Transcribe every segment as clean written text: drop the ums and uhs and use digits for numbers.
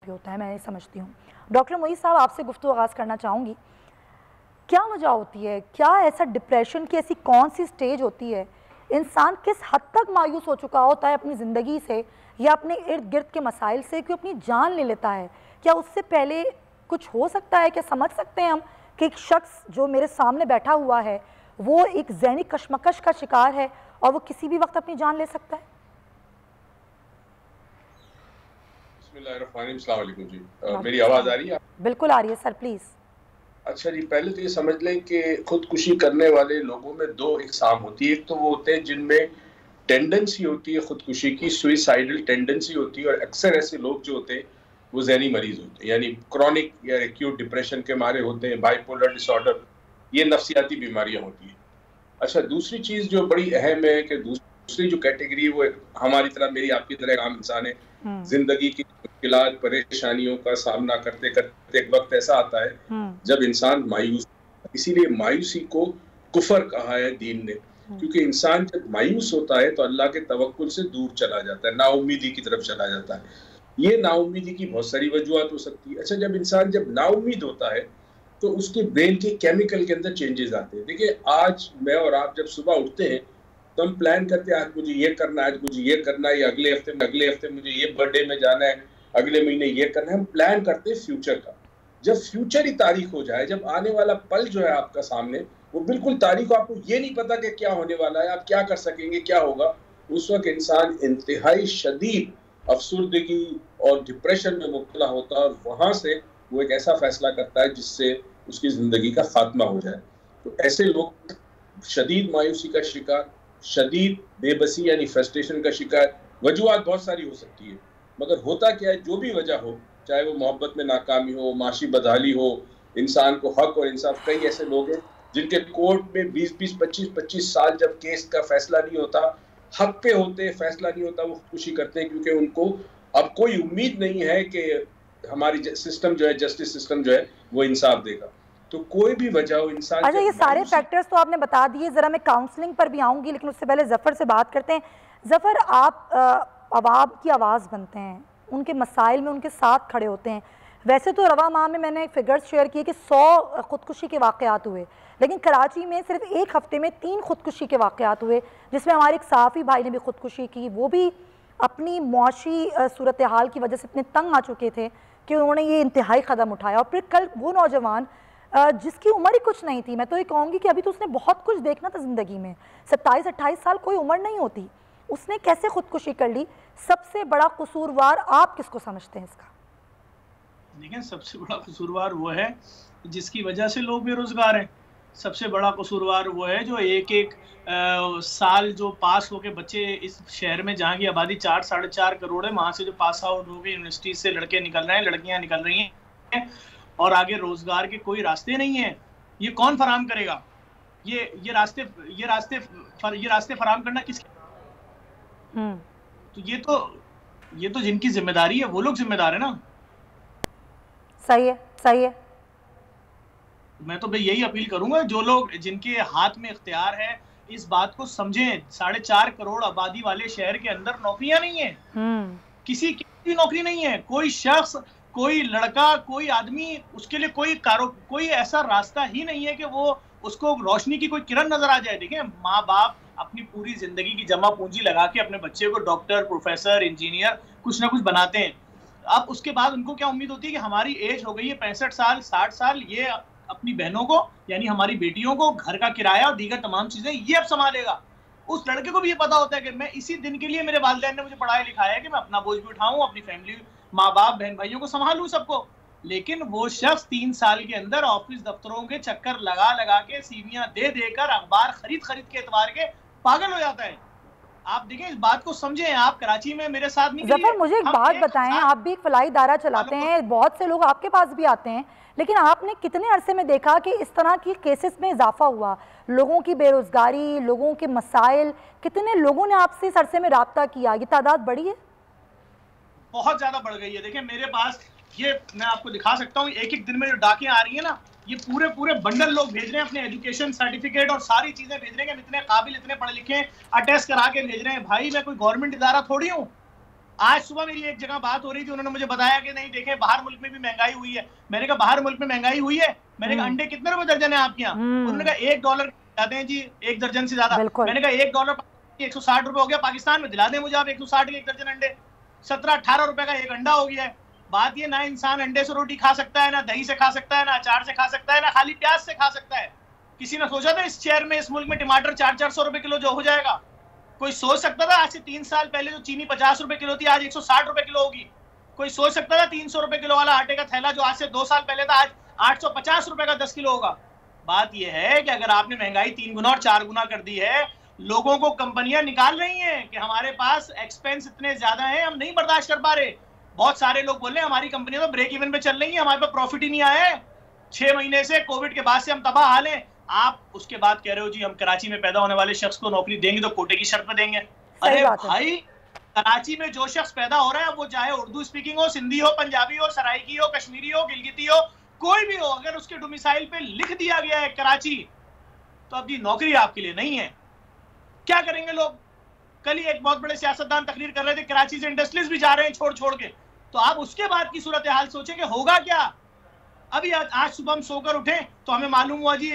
भी होता है, मैं ये समझती हूँ। डॉक्टर मोईज़ साहब, आपसे गुफ्तगू आगाज़ करना चाहूँगी, क्या वजह होती है, क्या ऐसा डिप्रेशन की ऐसी कौन सी स्टेज होती है, इंसान किस हद तक मायूस हो चुका होता है अपनी ज़िंदगी से या अपने इर्द गिर्द के मसाइल से कि अपनी जान ले लेता है? क्या उससे पहले कुछ हो सकता है? क्या समझ सकते हैं हम कि एक शख्स जो मेरे सामने बैठा हुआ है वो एक ज़हनी कशमकश का शिकार है और वो किसी भी वक्त अपनी जान ले सकता है? अस्सलाम वालेकुम जी। मेरी आवाज़ आ रही है? बिल्कुल आ रही है सर, प्लीज़। अच्छा जी, पहले तो ये समझ लें कि खुदकुशी करने वाले लोगों में दो इकसाम होती है। एक तो वो होते हैं जिनमें टेंडेंसी होती है खुदकुशी की, सुइसाइडल टेंडेंसी होती है, और अक्सर ऐसे लोग जो होते हैं वो ज़हनी मरीज होते हैं, यानी क्रॉनिक या एक्यूट डिप्रेशन के मारे होते हैं, बाइपोलर डिसऑर्डर, ये नफ्सियाती बीमारियां होती हैं। अच्छा, दूसरी चीज़ जो बड़ी अहम है कि दूसरी जो कैटेगरी है वो हमारी तरह, मेरी आपकी तरह एक आम इंसान है, जिंदगी की मुश्किलात परेशानियों का सामना करते करते एक वक्त ऐसा आता है जब इंसान मायूस, इसीलिए मायूसी को कुफर कहा है दीन ने, क्योंकि इंसान जब मायूस होता है तो अल्लाह के तवक्कुल से दूर चला जाता है, नाउम्मीदी की तरफ चला जाता है। ये नाउम्मीदी की बहुत सारी वजूहत हो सकती है। अच्छा, जब इंसान जब नाउम्मीद होता है तो उसके ब्रेन के केमिकल के अंदर चेंजेस आते हैं। देखिए, आज मैं और आप जब सुबह उठते हैं तो हम प्लान करते हैं, आज मुझे ये करना है, आज मुझे ये करना है, या अगले हफ्ते मुझे ये बर्थडे में जाना है, अगले महीने ये करना है। हम प्लान करते हैं फ्यूचर का। जब फ्यूचर ही तारीख हो जाए, जब आने वाला पल जो है आपका सामने वो बिल्कुल तारीख हो, आपको ये नहीं पता कि क्या होने वाला है, आप क्या कर सकेंगे, क्या होगा, उस वक्त इंसान इंतहाई शदीद अफसुर्दगी और डिप्रेशन में मुब्तला होता है, और वहां से वो एक ऐसा फैसला करता है जिससे उसकी जिंदगी का खात्मा हो जाए। तो ऐसे लोग शदीद मायूसी का शिकार, शदीद बेबसी यानी फ्रस्ट्रेशन का शिकार, वजूहत बहुत सारी हो सकती है, मगर होता क्या है, जो भी वजह हो, चाहे वो मोहब्बत में नाकामी हो, माशी बदहाली हो, इंसान को हक और इंसाफ, कई ऐसे लोग हैं जिनके कोर्ट में 20-20, 25-25 साल जब केस का फैसला नहीं होता, हक पे होते, फैसला नहीं होता, वो खुदकुशी करते हैं, क्योंकि उनको अब कोई उम्मीद नहीं है कि हमारी सिस्टम जो है, जस्टिस सिस्टम जो है, वो इंसाफ देगा। तो कोई भी वजह हो, इंसान अच्छा, ये सारे फैक्टर्स तो आपने बता दिए, ज़रा मैं काउंसलिंग पर भी आऊँगी, लेकिन उससे पहले ज़फ़र से बात करते हैं। ज़फ़र, आप अवाम की आवाज़ बनते हैं, उनके मसाइल में उनके साथ खड़े होते हैं। वैसे तो रवा माह में मैंने फिगर्स शेयर किए कि 100 खुदकुशी के वाक़यात हुए, लेकिन कराची में सिर्फ एक हफ़्ते में 3 खुदकुशी के वाक़यात हुए, जिसमें हमारे एक सहाफ़ी भाई ने भी खुदकुशी की। वो भी अपनी मुआशी सूरत हाल की वजह से इतने तंग आ चुके थे कि उन्होंने ये इंतहाई कदम उठाया। और फिर कल वो नौजवान जिसकी उम्र ही कुछ नहीं थी, मैं तो ये कहूँगी कि अभी तो उसने बहुत कुछ देखना था ज़िंदगी में, 27-28 साल कोई उम्र नहीं होती, उसने कैसे खुदकुशी कर ली? सबसे बड़ा कसूरवार आप किसको समझते हैं इसका? देखिए, सबसे बड़ा कसूरवार वो है जिसकी वजह से लोग बेरोजगार हैं। सबसे बड़ा कसूरवार वो है जो एक साल जो पास होके बच्चे इस शहर में, जहाँ की आबादी 4-4.5 करोड़ है, वहाँ से जो पास आउट हो गए यूनिवर्सिटी से लड़के निकल रहे हैं, लड़कियां निकल रही हैं, और आगे रोजगार के कोई रास्ते नहीं है। ये कौन फराम करेगा? ये रास्ते फराम करना किसके? तो ये तो जिनकी जिम्मेदारी है वो लोग जिम्मेदार है ना। सही है, सही है। मैं तो भाई यही अपील करूंगा, जो लोग जिनके हाथ में इख्तियार है, इस बात को समझें। 4.5 करोड़ आबादी वाले शहर के अंदर नौकरियां नहीं है, किसी की नौकरी नहीं है। कोई शख्स, कोई लड़का, कोई आदमी, उसके लिए कोई ऐसा रास्ता ही नहीं है कि वो उसको रोशनी की कोई किरण नजर आ जाए। देखिए, माँ बाप अपनी पूरी जिंदगी की जमा पूंजी लगा के अपने बच्चे को डॉक्टर, प्रोफेसर, इंजीनियर कुछ ना कुछ बनाते हैं। अब उसके बाद उनको क्या उम्मीद होती है कि हमारी एज हो गई है 65 साल, 60 साल, ये अपनी बहनों को यानी हमारी बेटियों को घर का किराया और दीगर तमाम चीजें ये अब संभालेगा। उस लड़के को भी ये पता होता है कि मैं इसी दिन के लिए, मेरे वालिदैन ने मुझे पढ़ाया लिखाया है कि मैं अपना बोझ भी उठाऊं, अपनी फैमिली, माँ बाप, बहन भाइयों को संभालूं, सबको। लेकिन वो शख्स 3 साल के अंदर ऑफिस दफ्तरों के चक्कर लगा लगा के, सीवियां दे देकर, अखबार खरीद के एतवार के पागल हो जाता है। आप देखें, इस बात को समझें। आप कराची में मेरे साथ नहीं, ज़फ़र मुझे एक बात बताएं, आप भी एक फलाई दायरा चलाते हैं, बहुत से लोग आपके पास भी आते हैं, लेकिन आपने कितने अरसे में देखा कि इस तरह की केसेस में इजाफा हुआ? लोगों की बेरोजगारी, लोगों के मसाइल, कितने लोगों ने आपसे इस अरसे में राब्ता किया? ये तादाद बढ़ी है? बहुत ज्यादा बढ़ गई है। देखिए, मेरे पास ये मैं आपको दिखा सकता हूँ, एक दिन में जो डाकें आ रही है ना, ये पूरे बंडल लोग भेज रहे हैं, अपने एजुकेशन सर्टिफिकेट और सारी चीजें भेज रहे हैं, इतने काबिल, इतने पढ़े लिखे, अटेस्ट करा के भेज रहे हैं। भाई, मैं कोई गवर्नमेंट इदारा थोड़ी हूँ, आज सुबह मेरी एक जगह बात हो रही थी, उन्होंने मुझे बताया कि नहीं देखें बाहर मुल्क में भी महंगाई हुई है। मैंने कहा बाहर मुल्क में महंगाई हुई है? मैंने कहा अंडे कितने रुपए दर्जन है आपके यहाँ? उन्होंने कहा $1 जाते हैं जी, 1 दर्जन से ज्यादा। मैंने कहा $1 160 रुपए हो गया, पाकिस्तान में दिला दें मुझे आप 160 के 1 दर्जन अंडे, 17-18 रुपए का एक अंडा हो गया है। बात ये, ना इंसान अंडे से रोटी खा सकता है, ना दही से खा सकता है, ना अचार से खा सकता है, ना खाली प्याज से खा सकता है। किसी ने सोचा था इस शहर में, इस मुल्क में टमाटर 400-400 रुपए किलो जो हो जाएगा? कोई सोच सकता था आज से 3 साल पहले जो चीनी 50 रुपए किलो थी आज 160 रुपए किलो होगी? कोई सोच सकता था 300 रुपए किलो वाला आटे का थैला जो आज से 2 साल पहले था आज 850 रुपए का 10 किलो होगा? बात यह है कि अगर आपने महंगाई 3 गुना और 4 गुना कर दी है, लोगों को कंपनियां निकाल रही हैं कि हमारे पास एक्सपेंस इतने ज्यादा हैं, हम नहीं बर्दाश्त कर पा रहे। बहुत सारे लोग बोल रहे हैं हमारी कंपनियां तो ब्रेक इवन पे चल रही हैं, हमारे पास प्रॉफिट ही नहीं आया है 6 महीने से, कोविड के बाद से हम तबाह हाल हैं। आप उसके बाद कह रहे हो जी हम कराची में पैदा होने वाले शख्स को नौकरी देंगे तो कोटे की शर्त पे देंगे। अरे भाई, कराची में जो शख्स पैदा हो रहा है वो चाहे उर्दू स्पीकिंग हो, सिंधी हो, पंजाबी हो, सराइकी हो, कश्मीरी हो, गिलगिती हो, कोई भी हो, अगर उसके डोमिसाइल पे लिख दिया गया है कराची, तो अब ये नौकरी आपके लिए नहीं है। क्या करेंगे लोग? कल ही एक बहुत बड़े सियासतदान तकरीर कर रहे थे, कराची से इंडस्ट्रीज भी जा रहे हैं छोड़ के, तो आप उसके बाद की सूरत हाल सोचेंगे होगा क्या? अभी आज सुबह हम सोकर उठे तो हमें मालूम हुआ जी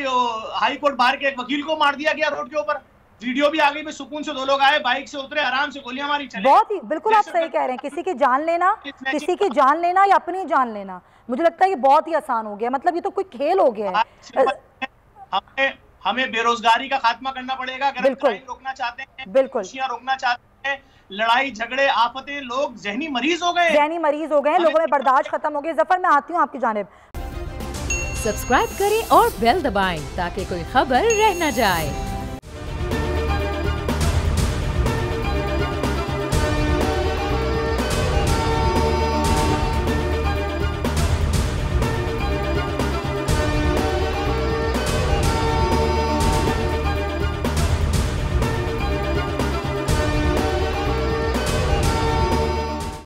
हाई कोर्ट बार के एक वकील को मार दिया गया रोड के ऊपर। वीडियो भी आ गई, में सुकून से 2 लोग आए, बाइक से उतरे, आराम से गोलियां मारी, चले। बहुत ही बिल्कुल आप सही कह रहे हैं, किसी की जान लेना या अपनी जान लेना, मुझे लगता है ये बहुत ही आसान हो गया। मतलब ये तो कोई खेल हो गया है। हमें बेरोजगारी का खात्मा करना पड़ेगा अगर क्राइम रोकना चाहते हैं, बिल्कुल रोकना चाहते हैं, लड़ाई झगड़े आफतें, लोग जहनी मरीज हो गए, लोगों में बर्दाश्त खत्म हो गई। जफर, मैं आती हूँ आपकी जानिब। सब्सक्राइब करें और बेल दबाएं ताकि कोई खबर रह न जाए।